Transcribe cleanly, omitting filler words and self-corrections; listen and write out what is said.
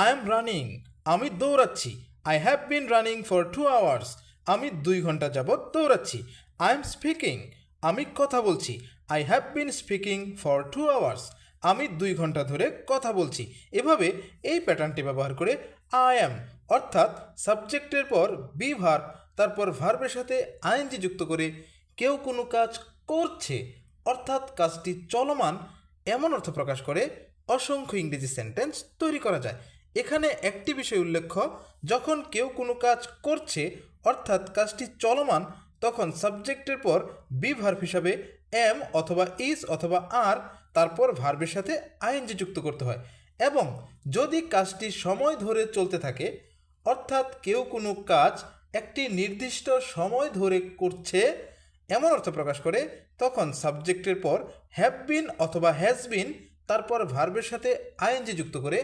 I am running, আমি দৌড়াচ্ছি। I have been running for 2 hours, আমি 2 ঘন্টা যাবৎ দৌড়াচ্ছি। আই এম স্পিকিং, আমি কথা বলছি। I have been speaking for 2 hours, আমি 2 ঘন্টা ধরে কথা বলছি। এভাবে এই প্যাটার্নটি ব্যবহার করে আই অ্যাম অর্থাৎ সাবজেক্টের পর বি ভার্ব, তারপর ভার্বের সাথে আইএনজি যুক্ত করে কেউ কোনো কাজ করছে অর্থাৎ কাজটি চলমান এমন অর্থ প্রকাশ করে অসংখ্য ইংরেজি সেন্টেন্স তৈরি করা যায়। এখানে একটি বিষয় উল্লেখ্য, যখন কেউ কোনো কাজ করছে অর্থাৎ কাজটি চলমান, তখন সাবজেক্টের পর বি ভার্ব হিসাবে এম অথবা ইজ অথবা আর, তারপর ভার্বের সাথে আইএনজি যুক্ত করতে হয়। এবং যদি কাজটি সময় ধরে চলতে থাকে অর্থাৎ কেউ কোনো কাজ একটি নির্দিষ্ট সময় ধরে করছে এমন অর্থ প্রকাশ করে, তখন সাবজেক্টের পর হ্যাভ বিন অথবা হ্যাজ বিন, তারপর ভার্বের সাথে আইএনজি যুক্ত করে